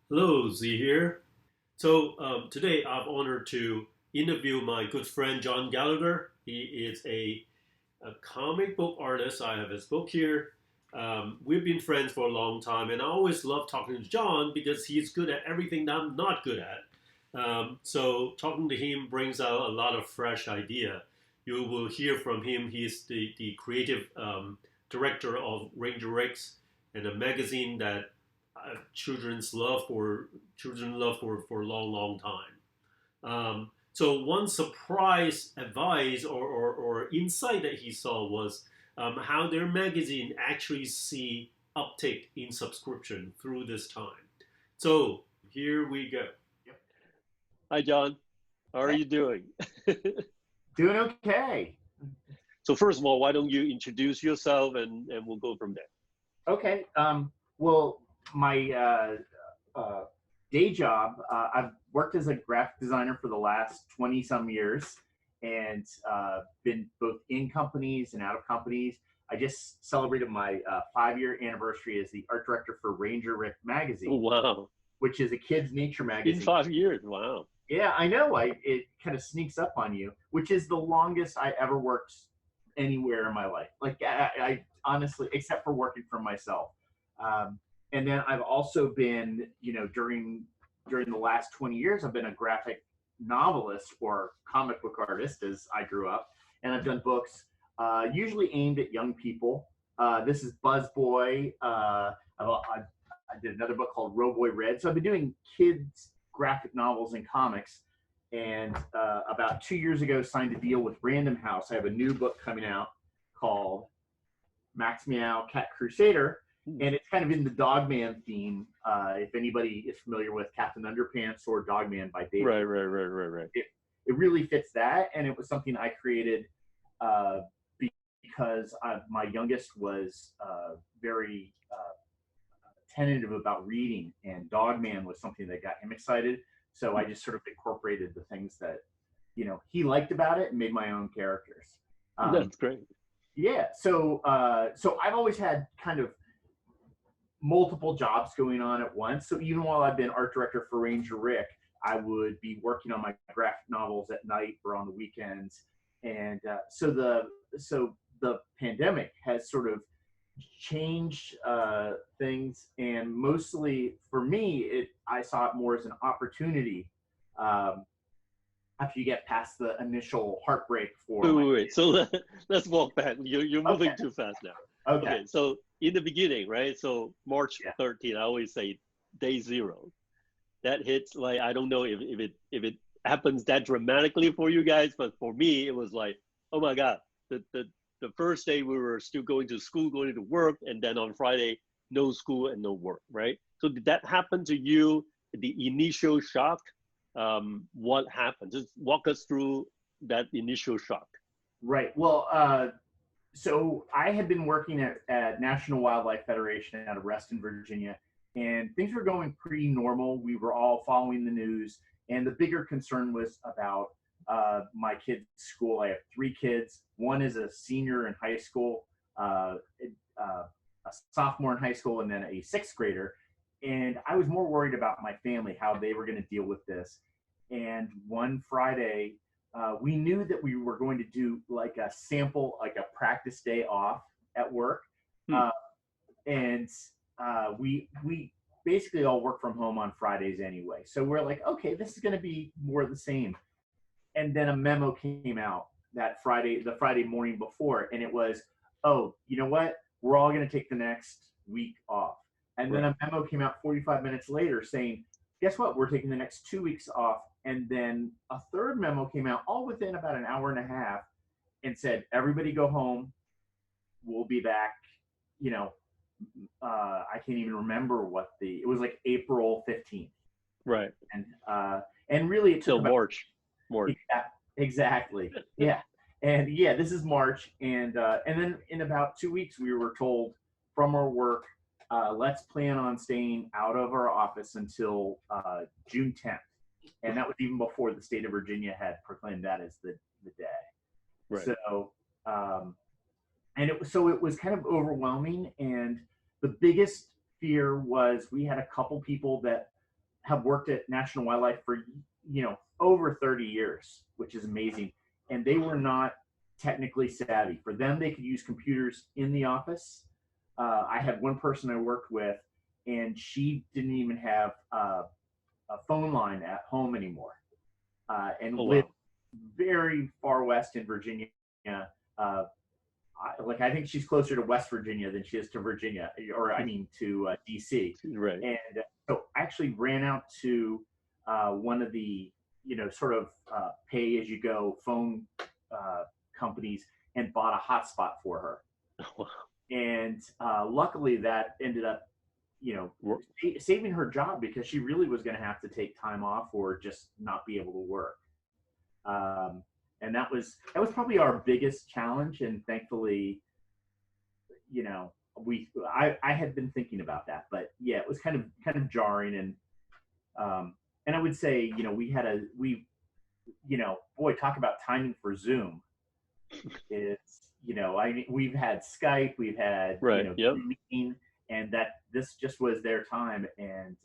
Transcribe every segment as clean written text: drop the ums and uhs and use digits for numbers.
Hello, Z here. So today I'm honored to interview my good friend John Gallagher. He is a comic book artist. I have his book here. We've been friends for a long time, and I always love talking to John because he's good at everything that I'm not good at. So talking to him brings out a lot of fresh idea. You will hear from him. He's the creative director of Ranger X and a magazine that children love for a long time. So one surprise advice or insight that he saw was how their magazine actually see uptick in subscription through this time. So here we go. Yep. Hi, John. How are Hey, you doing? doing okay. So first of all, why don't you introduce yourself and we'll go from there. Okay. Well, my day job, I've worked as a graphic designer for the last 20 some years and been both in companies and out of companies. I just celebrated my 5-year anniversary as the art director for Ranger Rick Oh, magazine, wow. which is a kids' nature In magazine. 5 years. Wow. Yeah, I know. It kind of sneaks up on you, which is the longest I ever worked anywhere in my life. Like I honestly, except for working for myself. Um, and then I've also been, during the last 20 years, I've been a graphic novelist or comic book artist as I grew up, and I've done books usually aimed at young people. This is Buzz Boy. I did another book called Roboy Red. So I've been doing kids graphic novels and comics. And about 2 years ago, signed a deal with Random House. I have a new book coming out called MaxMeow Cat Crusader, Hmm. and it's kind of in the Dogman theme. If anybody is familiar with Captain Underpants or Dogman by David, Right. it really fits that. And it was something I created uh, because my youngest was very tentative about reading, and Dogman was something that got him excited. So I just sort of incorporated the things that he liked about it and made my own characters. Um, That's great. yeah, so I've always had kind of multiple jobs going on at once. So even while I've been art director for Ranger Rick, I would be working on my graphic novels at night or on the weekends, and so the pandemic has sort of changed things, and mostly for me, I saw it more as an opportunity. Um, After you get past the initial heartbreak for my Wait. So let's walk back. You're okay, moving too fast now. okay, Okay. So in the beginning, right? So March yeah, 13th, I always say day zero. That hits like, I don't know if it happens that dramatically for you guys, but for me, it was like, oh my God, the first day we were still going to school, going to work, and then on Friday, no school and no work, right? So did that happen to you? The initial shock? What happened? Just walk us through that initial shock. right. Well, so I had been working at National Wildlife Federation out of Reston, Virginia, and things were going pretty normal. We were all following the news, and the bigger concern was about my kids' school. I have 3 kids. One is a senior in high school, uh, a sophomore in high school, and then a sixth grader. And I was more worried about my family, how they were going to deal with this. And one Friday, we knew that we were going to do like a sample, like a practice day off at work, Hmm. uh, and we basically all work from home on Fridays anyway. So we're like, okay, this is going to be more of the same. And then a memo came out that Friday, the Friday morning before, and it was, oh, you know what? We're all going to take the next week off. And then Right. a memo came out 45 minutes later saying, guess what? We're taking the next 2 weeks off. And then a third memo came out all within about an hour and a half and said, everybody go home. We'll be back. You know, I can't even remember it was like April 15th. Right. And really it took Till about March. March. exactly. Yeah. And yeah, this is March, and then in about 2 weeks, we were told from our work, let's plan on staying out of our office until June 10th, and that was even before the state of Virginia had proclaimed that as the day. Right. So, and it was kind of overwhelming, and the biggest fear was we had a couple people that have worked at National Wildlife for, over 30 years, which is amazing. And they were not technically savvy. For them, they could use computers in the office. I had one person I worked with, and she didn't even have a phone line at home anymore, and Oh lived wow. very far west in Virginia. I think she's closer to West Virginia than she is to Virginia, or I mean to DC. Right. And so I actually ran out to one of the sort of pay as you go phone companies and bought a hotspot for her. Wow. And luckily that ended up saving her job, because she really was going to have to take time off or just not be able to work. And that was probably our biggest challenge. And thankfully, I had been thinking about that, but yeah, it was kind of jarring. And I would say, boy, talk about timing for Zoom. It's, we've had Skype, we've had, Right. Yep. meeting, and that this just was their time. And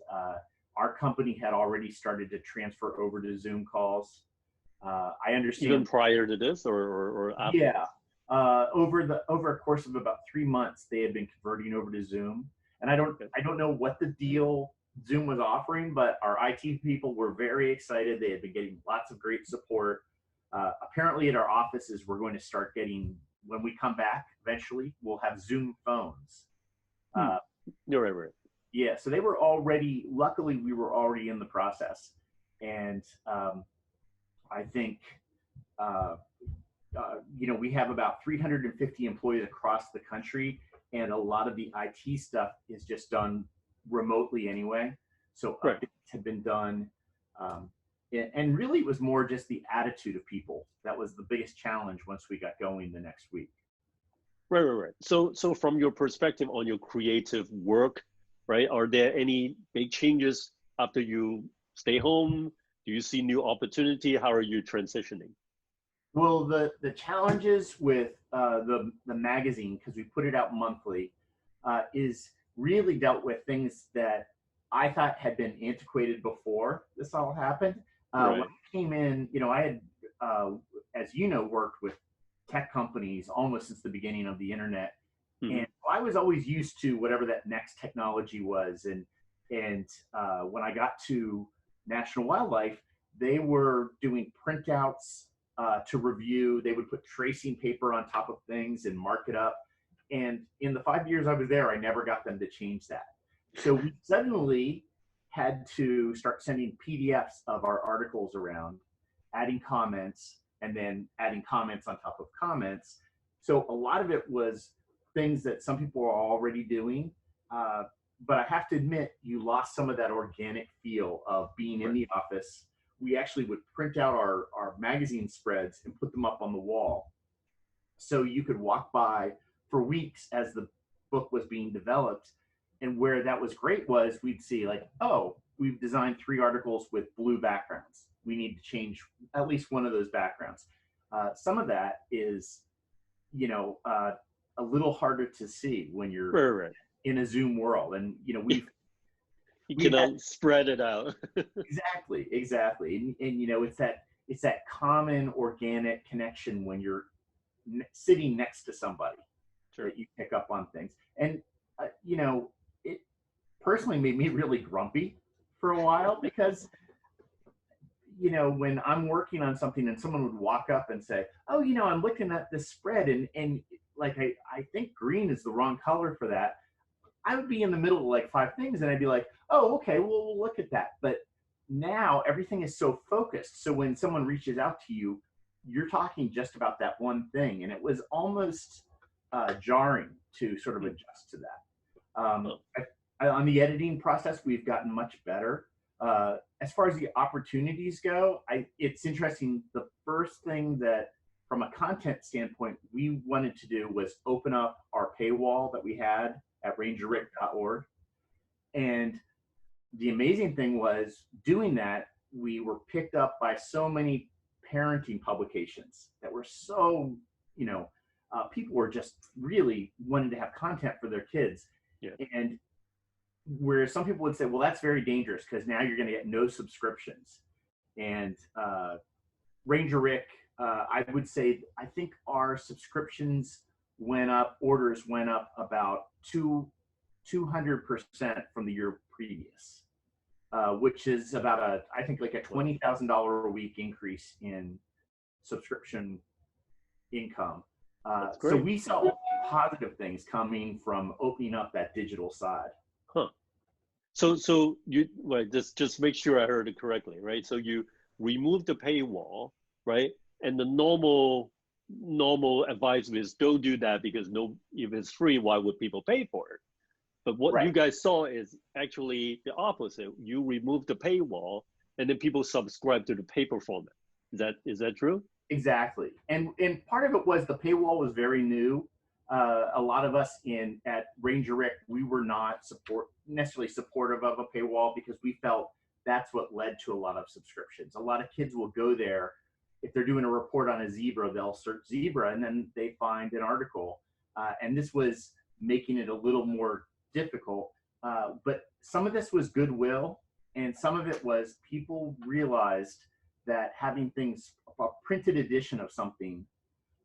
our company had already started to transfer over to Zoom calls. I understand. Even prior to this, or after? Yeah. Over a course of about 3 months, they had been converting over to Zoom. And I don't know what the deal Zoom was offering, but our IT people were very excited. They had been getting lots of great support. Apparently at our offices, we're going to start getting, when we come back eventually, we'll have Zoom phones. You're right. Yeah, so luckily we were already in the process. And I think, we have about 350 employees across the country, and a lot of the IT stuff is just done remotely anyway. So Right. updates have been done. And really it was more just the attitude of people. That was the biggest challenge once we got going the next week. Right. So from your perspective on your creative work, right, are there any big changes after you stay home? Do you see new opportunity? How are you transitioning? Well, the challenges with the magazine, because we put it out monthly, is really dealt with things that I thought had been antiquated before this all happened. Right. When I came in, I had, as worked with tech companies almost since the beginning of the internet. Mm-hmm. And I was always used to whatever that next technology was. And when I got to National Wildlife, they were doing printouts to review. They would put tracing paper on top of things and mark it up. And in the 5 years I was there, I never got them to change that. So we suddenly had to start sending PDFs of our articles around, adding comments, and then adding comments on top of comments. So a lot of it was things that some people are already doing. But I have to admit, you lost some of that organic feel of being in the office. We actually would print out our magazine spreads and put them up on the wall. So you could walk by for weeks as the book was being developed. And where that was great was we'd see like, oh, we've designed 3 articles with blue backgrounds. We need to change at least one of those backgrounds. Some of that is, a little harder to see when you're in a Zoom world. And, you cannot spread it out. Exactly. And it's that common organic connection when you're sitting next to somebody. Sure. That you pick up on things. And, it personally made me really grumpy for a while because, when I'm working on something and someone would walk up and say, oh, I'm looking at this spread and like, I think green is the wrong color for that. I would be in the middle of like 5 things and I'd be like, oh, okay, well, we'll look at that. But now everything is so focused. So when someone reaches out to you, you're talking just about that one thing. And it was almost jarring to sort of adjust to that. On the editing process, we've gotten much better. As far as the opportunities go, it's interesting. The first thing that, from a content standpoint, we wanted to do was open up our paywall that we had at rangerrick.org. And the amazing thing was, doing that, we were picked up by so many parenting publications that were so, people were just really wanting to have content for their kids. Yeah. And where some people would say, well, that's very dangerous because now you're going to get no subscriptions. And Ranger Rick, I would say, I think our subscriptions went up, orders went up about 200% from the year previous, which is about I think like a $20,000 a week increase in subscription income. That's So great. we saw positive things coming from opening up that digital side. Huh. So you well, just make sure I heard it correctly, right? So you remove the paywall, right? And the normal advice is don't do that because no, if it's free, why would people pay for it? But what you Right. guys saw is actually the opposite. You remove the paywall, and then people subscribe to the paper format. Is that true? Exactly. And part of it was the paywall was very new. A lot of us at Ranger Rick, we were not necessarily supportive of a paywall because we felt that's what led to a lot of subscriptions. A lot of kids will go there if they're doing a report on a zebra, they'll search zebra and then they find an article. And this was making it a little more difficult. But some of this was goodwill, and some of it was people realized that having things, a printed edition of something,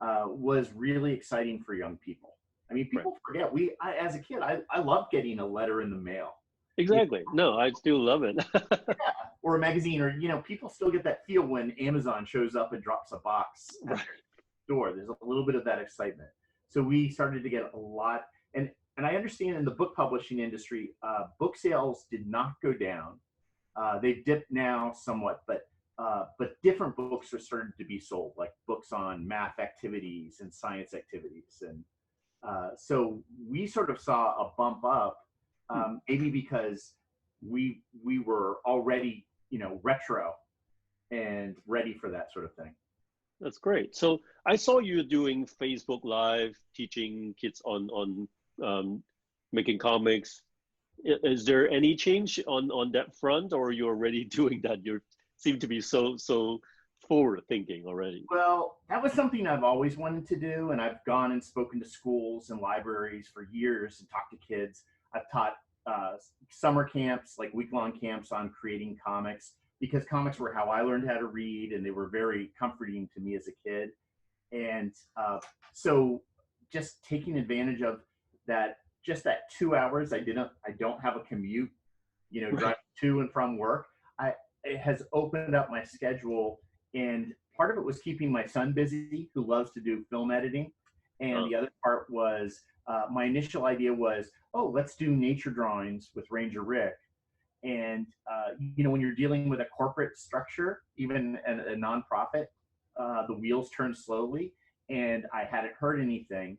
was really exciting for young people. I mean, Right. people forget. As a kid, I loved getting a letter in the mail, you Exactly. No, I still love it. know, or a magazine, or people still get that feel when Amazon shows up and drops a box at Right. the door. There's a little bit of that excitement. So we started to get a lot, and I understand in the book publishing industry, book sales did not go down. They've dipped now somewhat, but different books are starting to be sold, like books on math activities and science activities, and so we sort of saw a bump up, maybe because we were already retro and ready for that sort of thing. That's great. So I saw you doing Facebook Live, teaching kids on making comics. Is there any change on that front, or you're already doing that? You seem to be so forward thinking already. Well, that was something I've always wanted to do, and I've gone and spoken to schools and libraries for years and talked to kids. I've taught summer camps, like week-long camps on creating comics, because comics were how I learned how to read, and they were very comforting to me as a kid. And so, just taking advantage of that, just that 2 hours, I don't have a commute, Right. driving to and from work. It has opened up my schedule, and part of it was keeping my son busy, who loves to do film editing, and Uh, the other part was my initial idea was, oh, let's do nature drawings with Ranger Rick. And when you're dealing with a corporate structure, even a nonprofit, the wheels turn slowly, and I hadn't heard anything.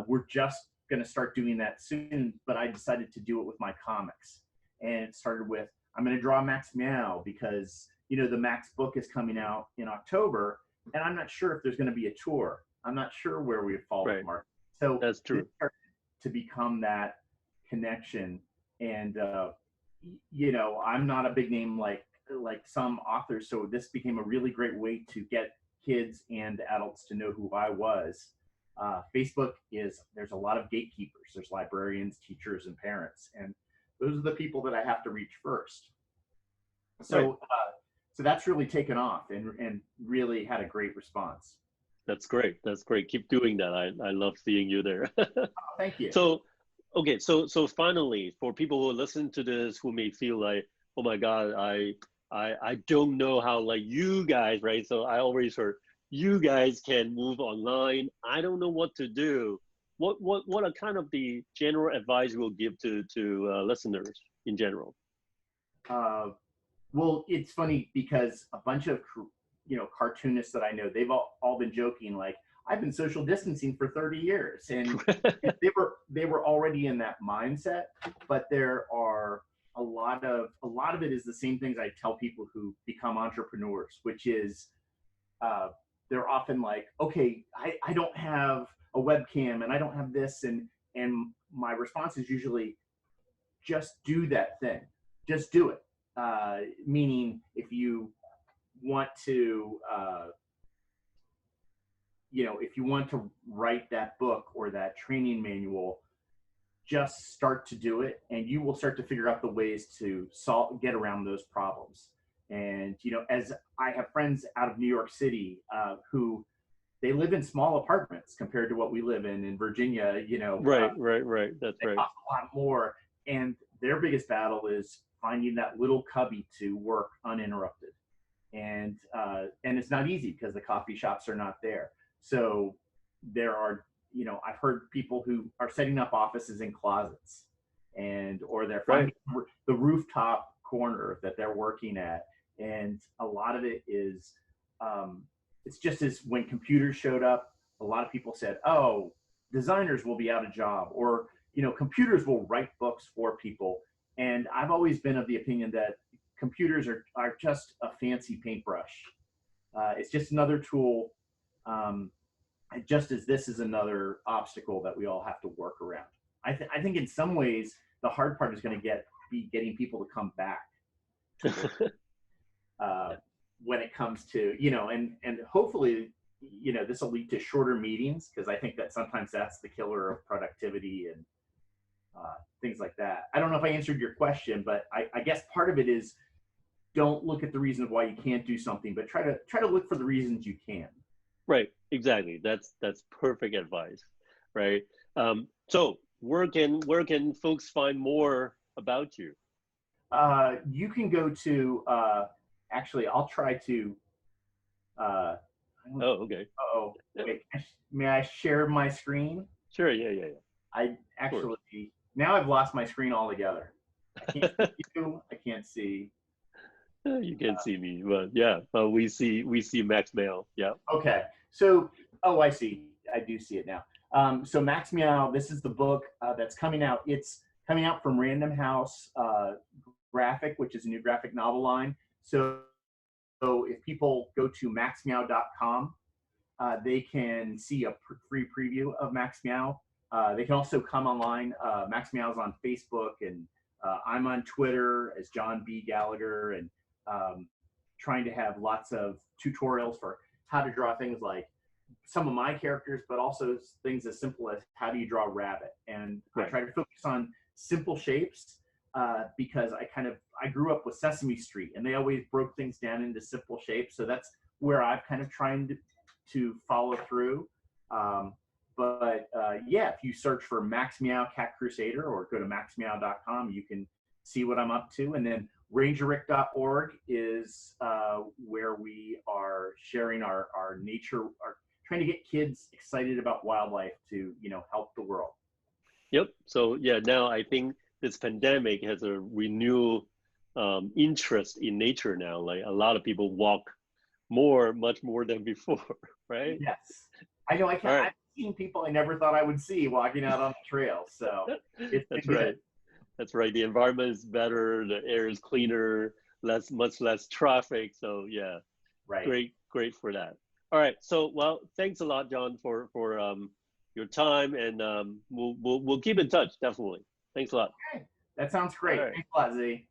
We're just going to start doing that soon, but I decided to do it with my comics, and it started with, I'm going to draw MaxMeow because the Max book is coming out in October, and I'm not sure if there's going to be a tour. I'm not sure where we fall with right. Mark. So That's this true. started to become that connection, and I'm not a big name like some authors, so this became a really great way to get kids and adults to know who I was. Facebook there's a lot of gatekeepers. There's librarians, teachers, and parents, and those are the people that I have to reach first. Right. So that's really taken off and really had a great response. That's great. That's great. Keep doing that. I love seeing you there. Thank you. So, okay, so finally, for people who listen to this who may feel like, oh my God, I don't know how like you guys, right? So I always heard you guys can move online. I don't know what to do. What are kind of the general advice you will give to listeners in general? Uh, well, it's funny because a bunch of cartoonists that I know, they've all been joking like, I've been social distancing for 30 years, and they were already in that mindset. But there are a lot of it is the same things I tell people who become entrepreneurs, which is they're often like, okay, I don't have a webcam and I don't have this, and my response is usually, just do that thing, just do it. Meaning, if you want to if you want to write that book or that training manual, just start to do it, and you will start to figure out the ways to get around those problems. And, as I have friends out of New York City who they live in small apartments compared to what we live in Virginia, Right. That's they right. cost a lot more. And their biggest battle is finding that little cubby to work uninterrupted. And it's not easy because the coffee shops are not there. So there are, I've heard people who are setting up offices in closets, or they're finding the rooftop corner that they're working at. And a lot of it is, it's just as when computers showed up, a lot of people said, oh, designers will be out of job, or, computers will write books for people. And I've always been of the opinion that computers are just a fancy paintbrush. It's just another tool, just as this is another obstacle that we all have to work around. I think in some ways, the hard part is going to be getting people to come back to when it comes to, and hopefully, this will lead to shorter meetings, because I think that sometimes that's the killer of productivity and things like that. I don't know if I answered your question, but I guess part of it is, don't look at the reasons why you can't do something, but try to look for the reasons you can. Right. Exactly. That's perfect advice. Right. So where can folks find more about you? You can go to, actually, I'll try to, okay. Wait, may I share my screen? Sure. Yeah. I actually, now I've lost my screen altogether. I can't see you. I can't see. You can see me, but yeah, we see MaxMeow. Yeah. Okay. So, I see. I do see it now. So MaxMeow, this is the book that's coming out. It's coming out from Random House Graphic, which is a new graphic novel line. So if people go to maxmeow.com, they can see a free preview of MaxMeow. They can also come online. MaxMeow is on Facebook, and I'm on Twitter as John B. Gallagher, and trying to have lots of tutorials for how to draw things like some of my characters, but also things as simple as how do you draw a rabbit. And I try to focus on simple shapes because I grew up with Sesame Street, and they always broke things down into simple shapes. So that's where I've kind of trying to follow through. Yeah, if you search for MaxMeow Cat Crusader or go to maxmeow.com, you can see what I'm up to. And then rangerrick.org is where we are sharing our nature, trying to get kids excited about wildlife to, help the world. Yep. So yeah, now I think this pandemic has a renewed interest in nature now. Like a lot of people walk much more than before, right? Yes. I know. I've seen people I never thought I would see walking out on the trail. So that's right. That's right. The environment is better. The air is cleaner. Much less traffic. So yeah, great for that. All right. So well, thanks a lot, John, for your time, and we'll keep in touch, definitely. Thanks a lot. Okay. That sounds great. Thanks a lot, Z.